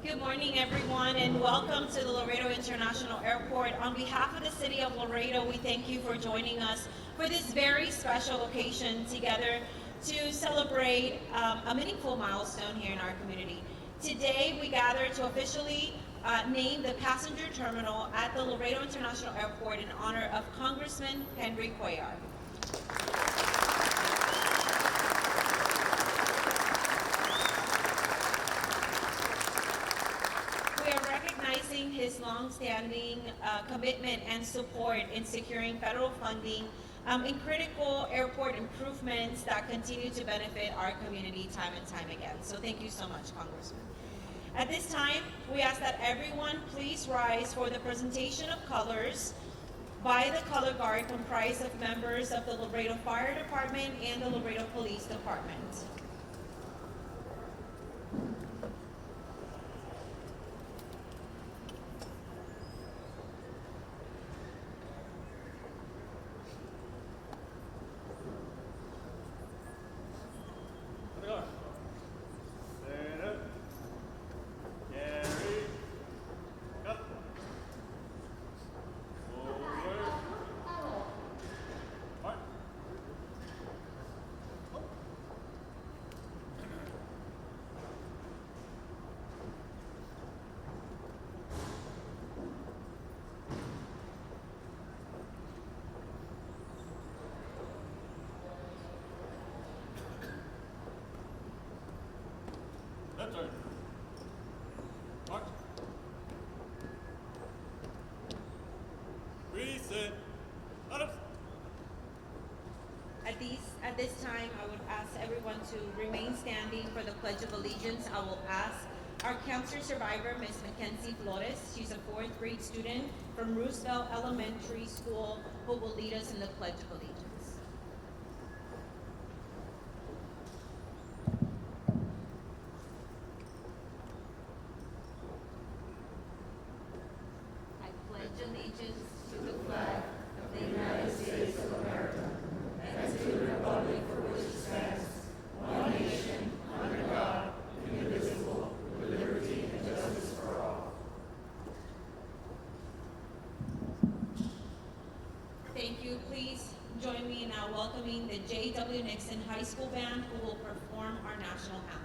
Good morning, everyone, and welcome to the Laredo International Airport. On behalf of the City of Laredo, we thank you for joining us for this very special occasion together to celebrate a meaningful milestone here in our community. Today, we gather to officially name the passenger terminal at the Laredo International Airport in honor of Congressman Cuellar. We are recognizing his long-standing commitment and support in securing federal funding in critical airport improvements that continue to benefit our community time and time again. So thank you so much, Congressman. At this time, we ask that everyone please rise for the presentation of colors by the color guard comprised of members of the Laredo Fire Department and the Laredo Police Department. Left turn. March. Reset. At this time, I would ask everyone to remain standing for the Pledge of Allegiance. I will ask our cancer survivor, Ms. Mackenzie Flores. She's a fourth grade student from Roosevelt Elementary School who will lead us in the Pledge of Allegiance. I pledge allegiance to the flag of the United States of America and to the republic for which it stands, one nation, under God, indivisible, with liberty and justice for all. Thank you. Please join me in now welcoming the J.W. Nixon High School Band who will perform our national anthem.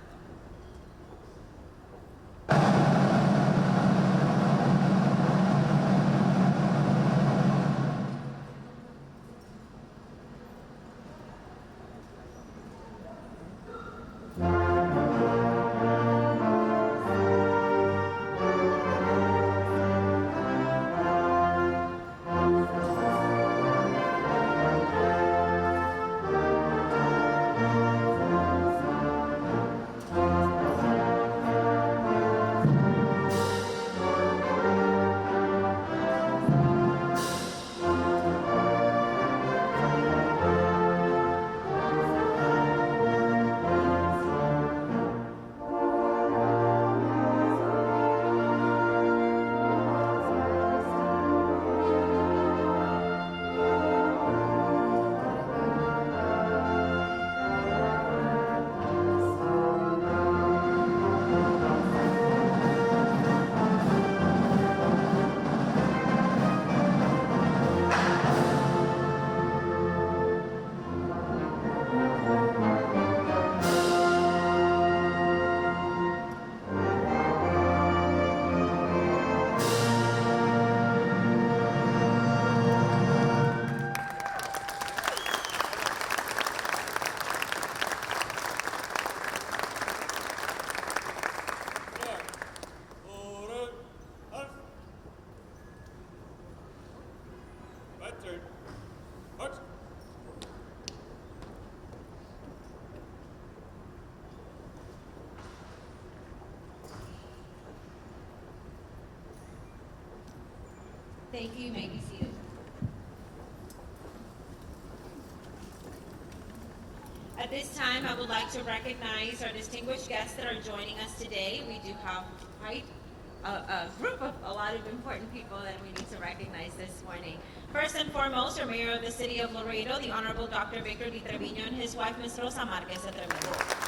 Right turn. March. Thank you. You may be seated. At this time, I would like to recognize our distinguished guests that are joining us today. We do have quite a group of a lot of important people that we need to recognize this morning. First and foremost, our Mayor of the City of Laredo, the Honorable Dr. Victor D. Treviño, and his wife, Ms. Rosa Marquez de Treviño.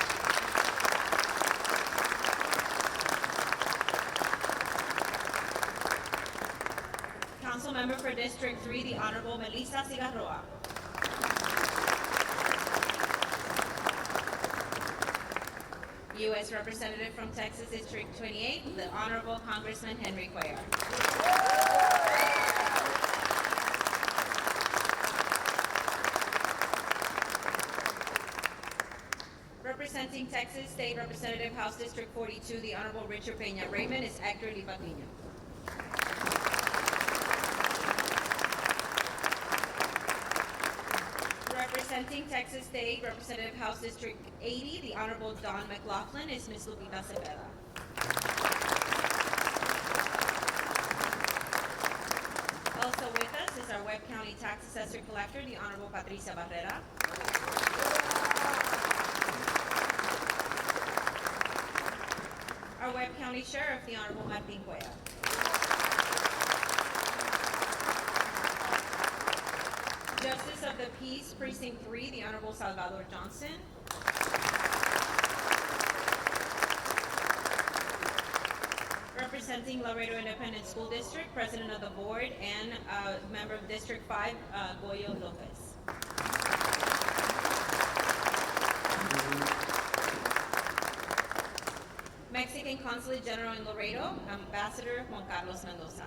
Council Member for District 3, the Honorable Melissa Cigarroa. U.S. Representative from Texas District 28, the Honorable Congressman Henry Cuellar. Representing Texas State Representative House District 42, the Honorable Richard Peña Raymond, is Hector Lipatino. Representing Texas State Representative House District 80, the Honorable Don McLaughlin, is Ms. Lupita Cepeda. Also with us is our Webb County Tax Assessor Collector, the Honorable Patricia Barrera. Our Webb County Sheriff, the Honorable Martin Cuellar. Justice of the Peace, Precinct 3, the Honorable Salvador Johnson. Representing Laredo Independent School District, President of the Board, and Member of District 5, Goyo Lopez. Mexican Consulate General in Laredo, Ambassador Juan Carlos Mendoza.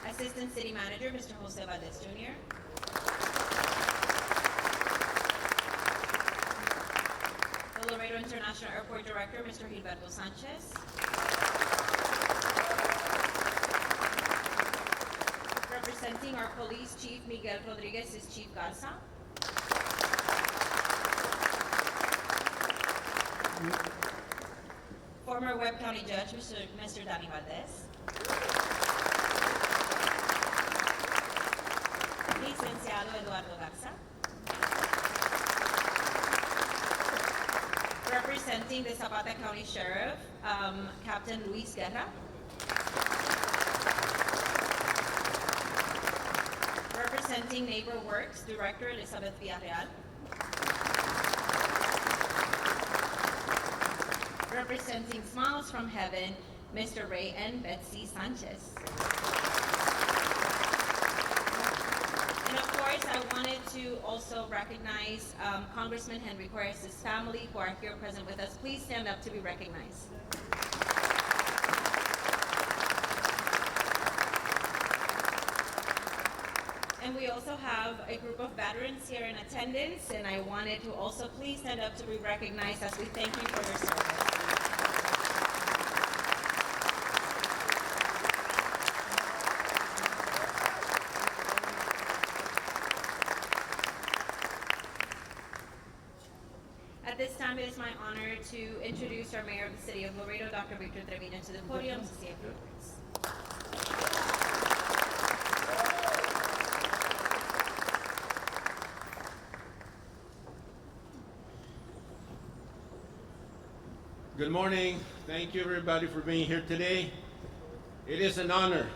Assistant City Manager, Mr. Jose Valdez Jr. The Laredo International Airport Director, Mr. Gilberto Sanchez. Representing our Police Chief, Miguel Rodriguez, is Chief Garza. Former Webb County Judge, Mr. Danny Valdez. Licenciado Eduardo Garza. Representing the Zapata County Sheriff, Captain Luis Guerra. Representing Neighbor Works, Director Elizabeth Villarreal. Representing Smiles from Heaven, Mr. Ray and Betsy Sanchez. And of course, I wanted to also recognize Congressman Henry Cuellar's family who are here present with us. Please stand up to be recognized. And we also have a group of veterans here in attendance, and I wanted to also please stand up to be recognized as we thank you for your service. At this time, it is my honor to introduce our Mayor of the City of Laredo, Dr. Victor Trevino, to the podium to say a few words. Good morning. Thank you everybody for being here today. It is an honor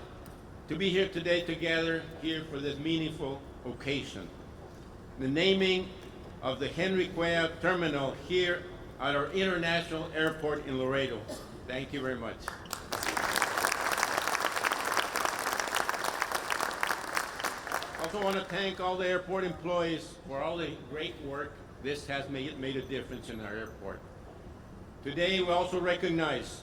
to be here today together here for this meaningful occasion. The naming of the Henry Cuellar Terminal here at our International Airport in Laredo. Thank you very much. I also want to thank all the airport employees for all the great work. This has made a difference in our airport. Today, we also recognize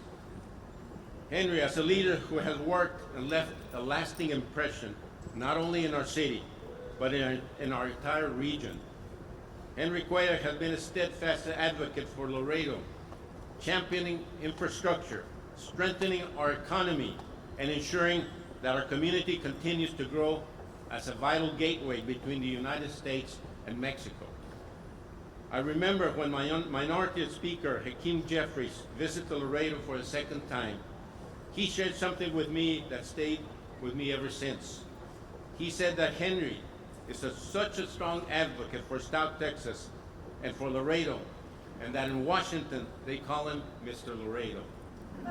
Henry as a leader who has worked and left a lasting impression, not only in our city, but in our entire region. Henry Cuellar has been a steadfast advocate for Laredo, championing infrastructure, strengthening our economy, and ensuring that our community continues to grow as a vital gateway between the United States and Mexico. I remember when my minority speaker, Hakeem Jeffries, visited Laredo for the second time. He shared something with me that stayed with me ever since. He said that Henry is such a strong advocate for South Texas and for Laredo, and that in Washington they call him Mr. Laredo.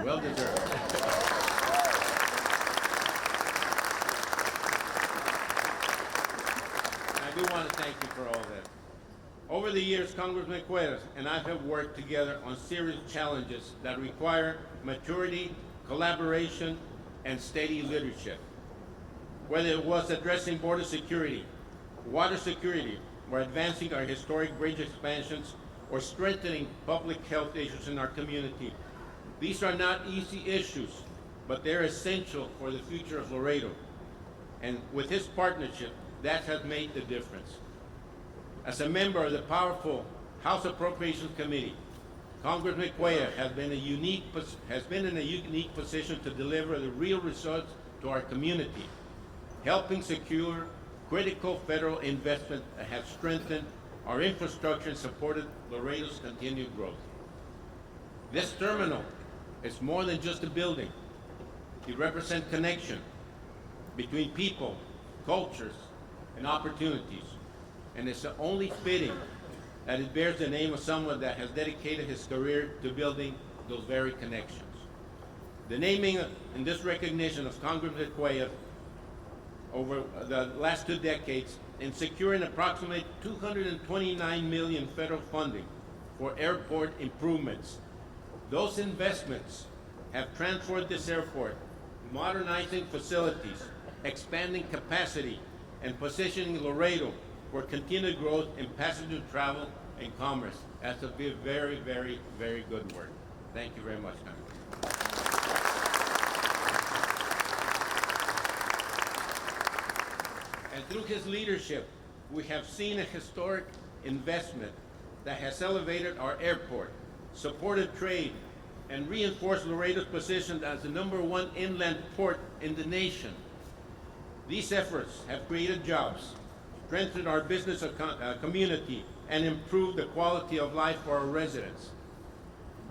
Well deserved. I do want to thank you for all that. Over the years, Congressman Cuellar and I have worked together on serious challenges that require maturity, collaboration, and steady leadership. Whether it was addressing border security, water security, or advancing our historic bridge expansions, or strengthening public health issues in our community, these are not easy issues, but they're essential for the future of Laredo. And with his partnership, that has made the difference. As a member of the powerful House Appropriations Committee, Congressman Cuellar has been in a unique position to deliver the real results to our community, helping secure critical federal investment that has strengthened our infrastructure and supported Laredo's continued growth. This terminal is more than just a building. It represents connection between people, cultures, and opportunities. And it's only fitting that it bears the name of someone that has dedicated his career to building those very connections. The naming and this recognition of Congressman Cuellar over the last 2 decades in securing approximately $229 million federal funding for airport improvements. Those investments have transformed this airport, modernizing facilities, expanding capacity, and positioning Laredo for continued growth in passenger travel and commerce. That's a very, very, very good work. Thank you very much, Congressman. And through his leadership, we have seen a historic investment that has elevated our airport, supported trade, and reinforced Laredo's position as the #1 inland port in the nation. These efforts have created jobs, strengthened our business community, and improved the quality of life for our residents.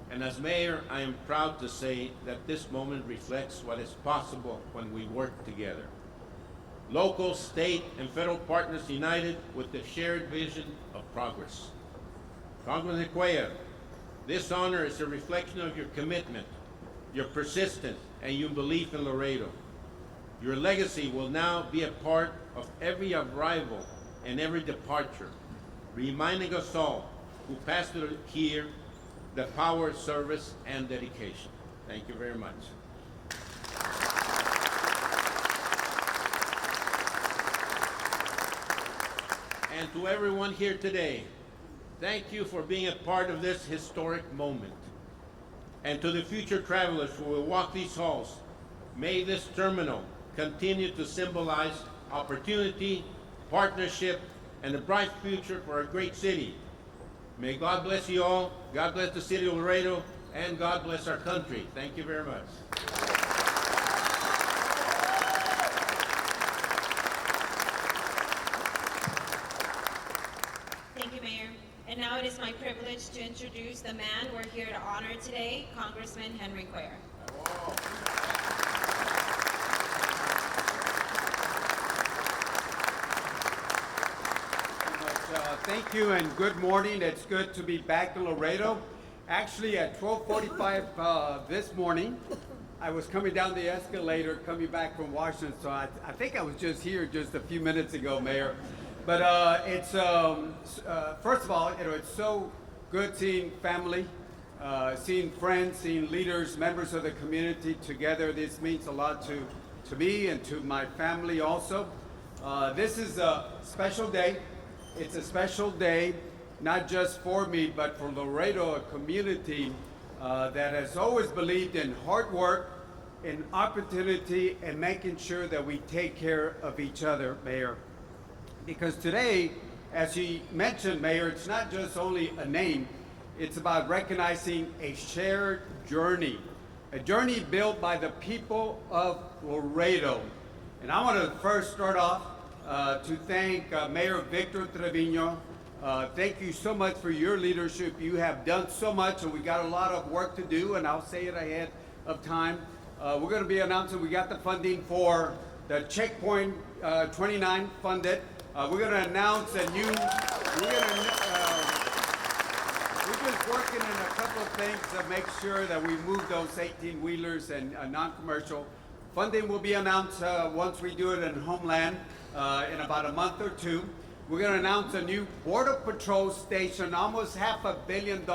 And as mayor, I am proud to say that this moment reflects what is possible when we work together. Local, state, and federal partners united with the shared vision of progress. Congressman Cuellar, this honor is a reflection of your commitment, your persistence, and your belief in Laredo. Your legacy will now be a part of every arrival and every departure, reminding us all who passed through here the power of service and dedication. Thank you very much. And to everyone here today, thank you for being a part of this historic moment. And to the future travelers who will walk these halls, may this terminal continue to symbolize opportunity, partnership, and a bright future for our great city. May God bless you all, God bless the city of Laredo, and God bless our country. Thank you very much. Thank you, Mayor. And now it is my privilege to introduce the man we're here to honor today, Congressman Henry Cuellar. Thank you and good morning. It's good to be back in Laredo. Actually, at 12:45 this morning, I was coming down the escalator coming back from Washington, so I think I was just here just a few minutes ago, Mayor. But first of all, it's so good seeing family, seeing friends, seeing leaders, members of the community together. This means a lot to me and to my family also. This is a special day. It's a special day, not just for me, but for Laredo, a community that has always believed in hard work, in opportunity, and making sure that we take care of each other, Mayor. Because today, as you mentioned, Mayor, it's not just only a name, it's about recognizing a shared journey, a journey built by the people of Laredo. And I want to first start off to thank Mayor Victor Trevino. Thank you so much for your leadership. You have done so much, and we got a lot of work to do, and I'll say it ahead of time. We're going to be announcing we got the funding for the Checkpoint 29 funded. We're going to announce a new, we're just working on a couple of things to make sure that we move those 18-wheelers and non-commercial. Funding will be announced once we do it in Homeland in about a month or two. We're going to announce a new Border Patrol station, almost $500 million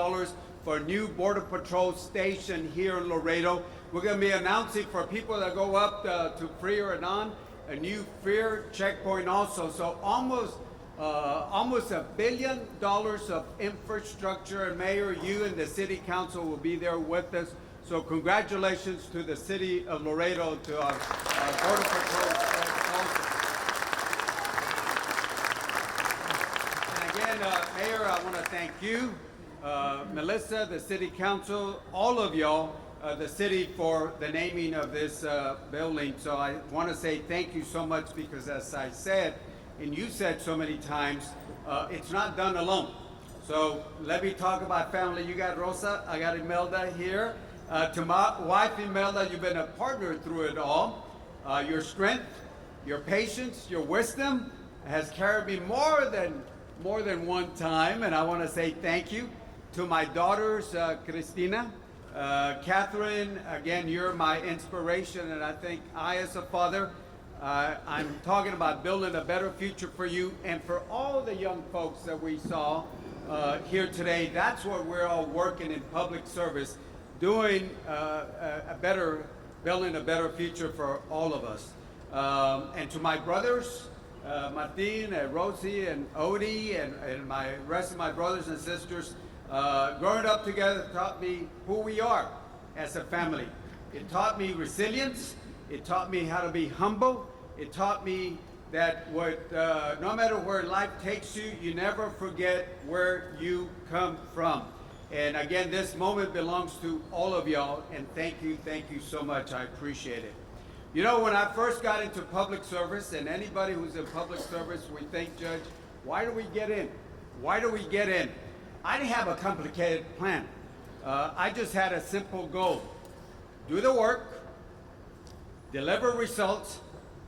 for a new Border Patrol station here in Laredo. We're going to be announcing for people that go up to Freer and on, a new Freer checkpoint also. So almost $1 billion of infrastructure. And Mayor, you and the City Council will be there with us. So congratulations to the City of Laredo, to our Border Patrol council. And again, Mayor, I want to thank you, Melissa, the City Council, all of y'all, the city, for the naming of this building. So I want to say thank you so much, because as I said, and you said so many times, it's not done alone. So let me talk about family. You got Rosa, I got Imelda here. To my wife, Imelda, you've been a partner through it all. Your strength, your patience, your wisdom has carried me more than one time, and I want to say thank you. To my daughters, Christina, Catherine, again, you're my inspiration, and I think as a father, I'm talking about building a better future for you and for all the young folks that we saw here today. That's what we're all working in public service, doing building a better future for all of us. And to my brothers, Martin and Rosie and Odie and my rest of my brothers and sisters, growing up together taught me who we are as a family. It taught me resilience. It taught me how to be humble. It taught me that no matter where life takes you, you never forget where you come from. And again, this moment belongs to all of y'all, and thank you so much. I appreciate it. You know, when I first got into public service, and anybody who's in public service, we think, Judge, why do we get in? Why do we get in? I didn't have a complicated plan. I just had a simple goal. Do the work, deliver results,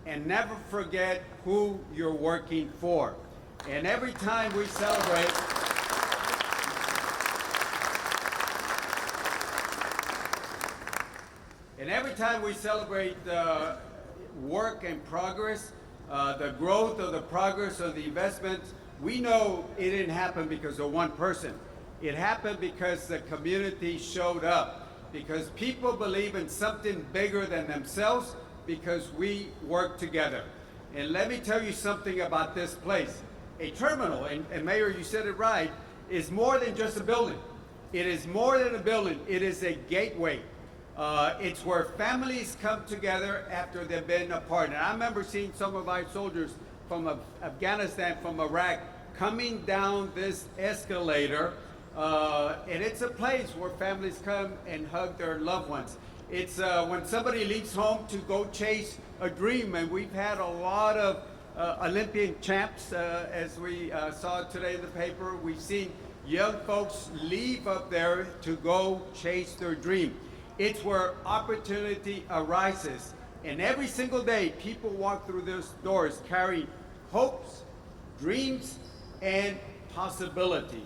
and never forget who you're working for. And every time we celebrate, work and progress, the growth of the progress of the investments, we know it didn't happen because of one person. It happened because the community showed up, because people believe in something bigger than themselves, because we work together. And let me tell you something about this place. A terminal, and Mayor, you said it right, is more than just a building. It is more than a building. It is a gateway. It's where families come together after they've been apart. And I remember seeing some of our soldiers from Afghanistan, from Iraq, coming down this escalator. And it's a place where families come and hug their loved ones. It's when somebody leaves home to go chase a dream, and we've had a lot of Olympian champs, as we saw today in the paper. We've seen young folks leave up there to go chase their dream. It's where opportunity arises. And every single day, people walk through those doors carrying hopes, dreams, and possibility.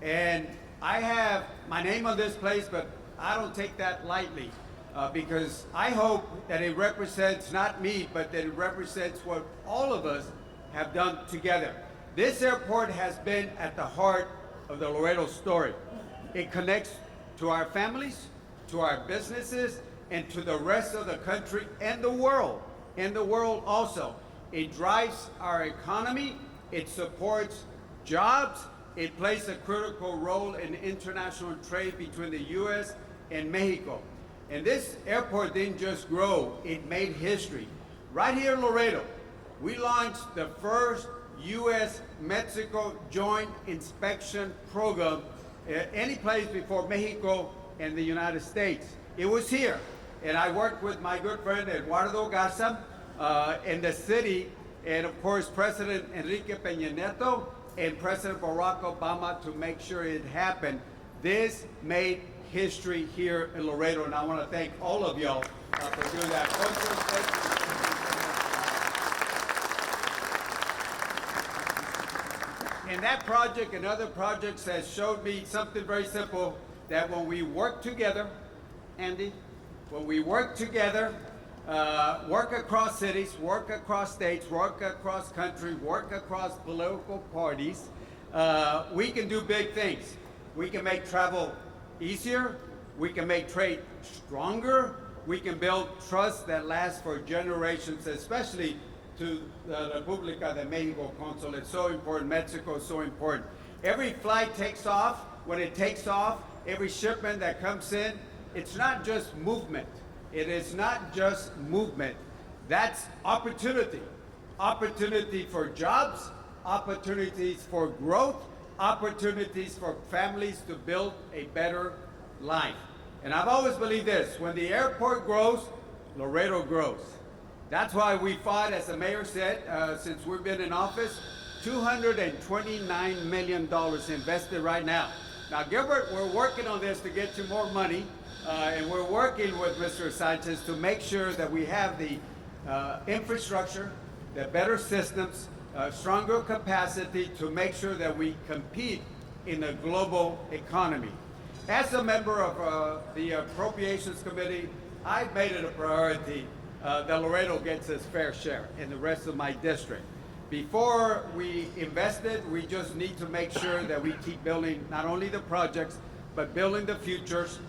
And I have my name on this place, but I don't take that lightly, because I hope that it represents not me, but that it represents what all of us have done together. This airport has been at the heart of the Laredo story. It connects to our families, to our businesses, and to the rest of the country and the world also. It drives our economy, it supports jobs, it plays a critical role in international trade between the U.S. and Mexico. And this airport didn't just grow, it made history. Right here in Laredo, we launched the first U.S.-Mexico joint inspection program any place before Mexico and the United States. It was here, and I worked with my good friend Eduardo Garza in the city, and of course President Enrique Peña Nieto and President Barack Obama to make sure it happened. This made history here in Laredo, and I want to thank all of y'all for doing that. And that project and other projects has showed me something very simple, that when we work together, Andy, when we work together, work across cities, work across states, work across country, work across political parties, we can do big things. We can make travel easier. We can make trade stronger. We can build trust that lasts for generations, especially to the República de México Consul. It's so important. Mexico is so important. Every flight takes off. When it takes off, every shipment that comes in, it's not just movement. It is not just movement. That's opportunity. Opportunity for jobs, opportunities for growth, opportunities for families to build a better life. And I've always believed this: when the airport grows, Laredo grows. That's why we fought, as the mayor said, since we've been in office, $229 million invested right now. Now, Gilbert, we're working on this to get you more money, and we're working with Mr. Sanchez to make sure that we have the infrastructure, the better systems, stronger capacity to make sure that we compete in the global economy. As a member of the Appropriations Committee, I've made it a priority that Laredo gets its fair share in the rest of my district. Before we invested, we just need to make sure that we keep building not only the projects, but building the futures,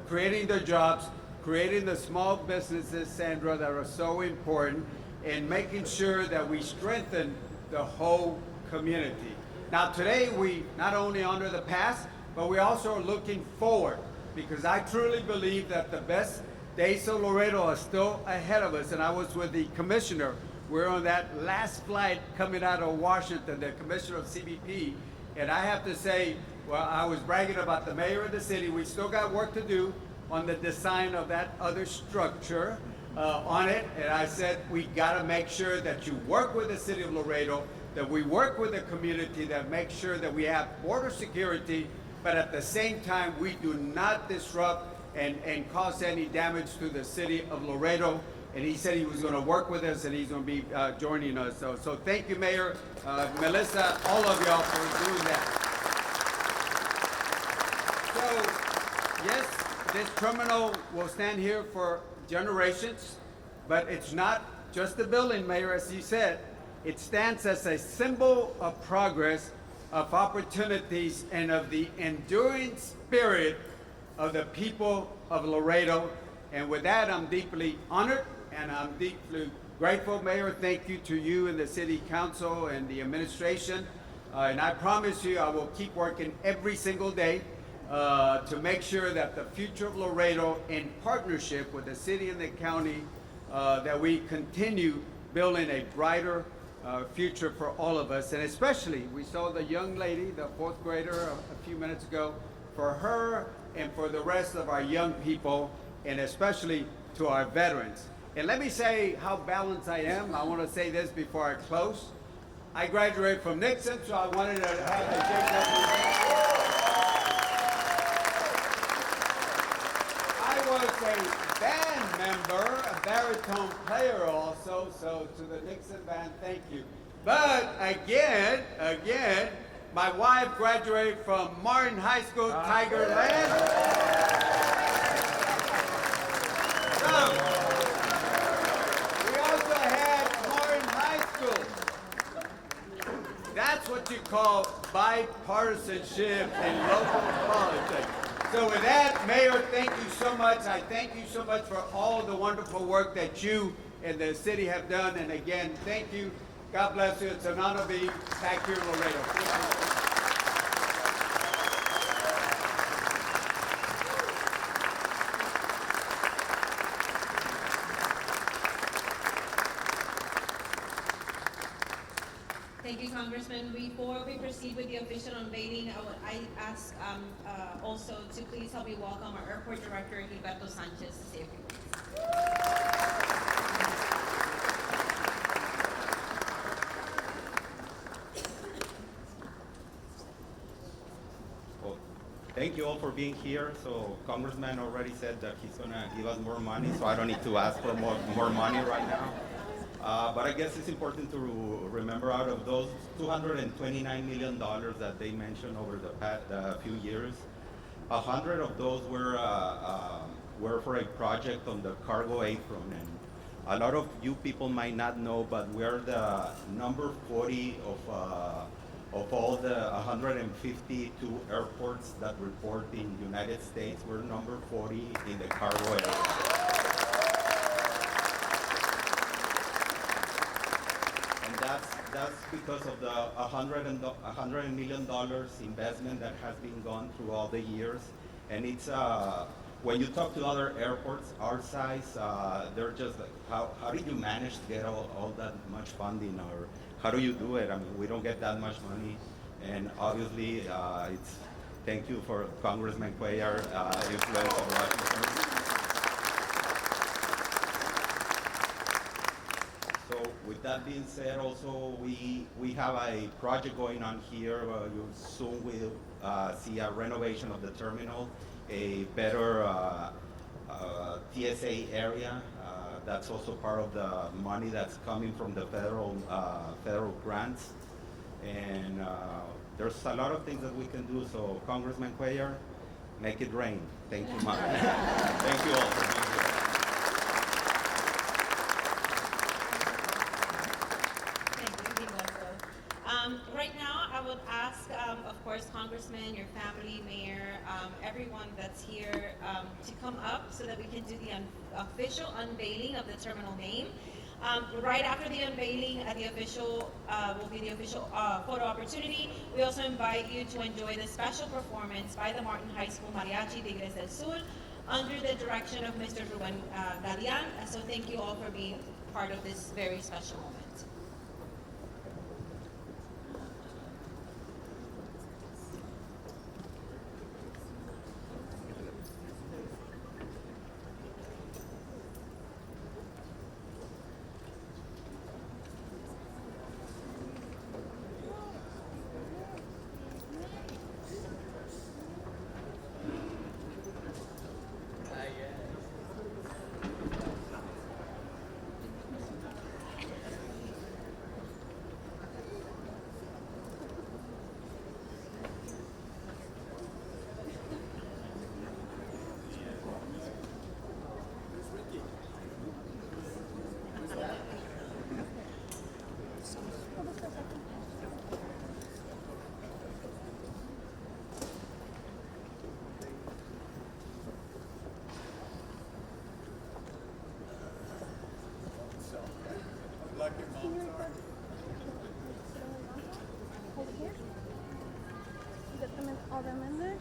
creating the jobs, creating the small businesses, Sandra, that are so important, and making sure that we strengthen the whole community. Now today, we not only honor the past, but we also are looking forward, because I truly believe that the best days of Laredo are still ahead of us. And I was with the commissioner. We're on that last flight coming out of Washington, the commissioner of CBP. And I have to say, well, I was bragging about the mayor of the city. We still got work to do on the design of that other structure on it. And I said, we gotta make sure that you work with the city of Laredo, that we work with the community, that make sure that we have border security, but at the same time, we do not disrupt and cause any damage to the city of Laredo. And he said he was going to work with us, and he's going to be joining us. So thank you, Mayor, Melissa, all of y'all for doing that. So, yes, this terminal will stand here for generations, but it's not just a building, Mayor, as you said. It stands as a symbol of progress, of opportunities, and of the enduring spirit of the people of Laredo. And with that, I'm deeply honored and I'm deeply grateful, Mayor. Thank you to you and the City Council and the administration. And I promise you, I will keep working every single day to make sure that the future of Laredo, in partnership with the city and the county, that we continue building a brighter future for all of us. And especially, we saw the young lady, the fourth grader, a few minutes ago. For her and for the rest of our young people, and especially to our veterans. And let me say how balanced I am. I want to say this before I close. I graduated from Nixon, so I wanted to have the I was a band member, a baritone player also, so to the Nixon band, thank you. But again, my wife graduated from Martin High School, Tiger Land. So, we also had Martin High School. That's what you call bipartisanship in local politics. So with that, Mayor, thank you so much. I thank you so much for all the wonderful work that you and the city have done. And again, thank you. God bless you. It's an honor to be back here in Laredo. Thank you. Thank you, Congressman. Before we proceed with the official unveiling, I ask also to please help me welcome our airport director, Gilberto Sanchez, to say a few words. Well, thank you all for being here. So Congressman already said that he's gonna give us more money, so I don't need to ask for more money right now. But I guess it's important to remember, out of those $229 million that they mentioned over the past few years, 100 of those were for a project on the cargo apron. A lot of you people might not know, but we're the number 40 of all the 152 airports that report in United States. We're number 40 in the cargo area. And that's because of the $100 million investment that has been gone through all the years. And it's when you talk to other airports our size, they're just like, how did you manage to get all that much funding, or how do you do it? I mean, we don't get that much money, and obviously it's thank you for Congressman Cuellar, influence of Washington. So with that being said, also we have a project going on here. You soon will see a renovation of the terminal, a better TSA area. That's also part of the money that's coming from the federal grants. And there's a lot of things that we can do. So Congressman Cuellar, make it rain. Thank you, Mom. Thank you all for being here. Right now, I would ask, of course, Congressman, your family, Mayor, everyone that's here to come up so that we can do the official unveiling of the terminal name. Right after the unveiling, will be the official photo opportunity. We also invite you to enjoy the special performance by the Martin High School Mariachi Tigres del Sur under the direction of Mr. Ruben Galian. So thank you all for being part of this very special moment. All them in there?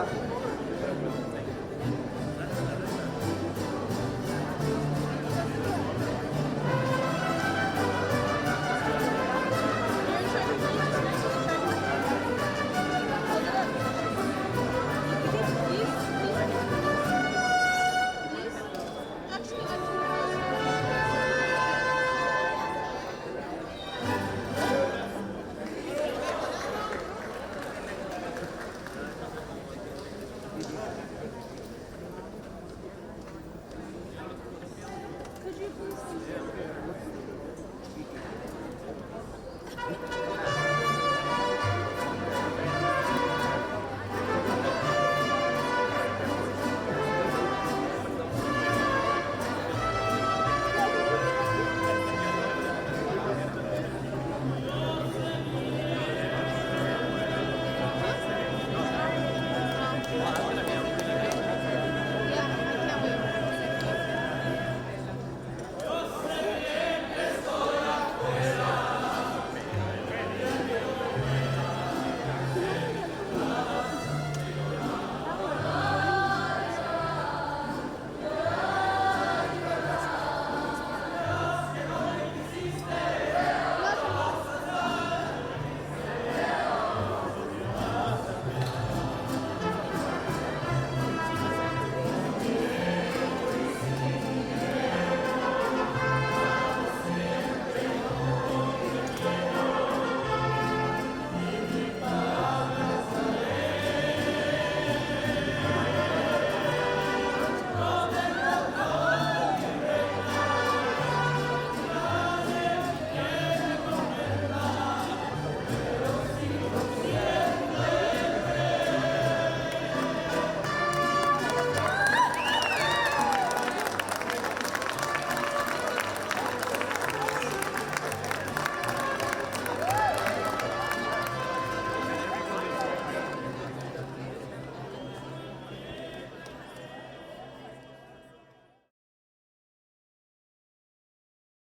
Could you please?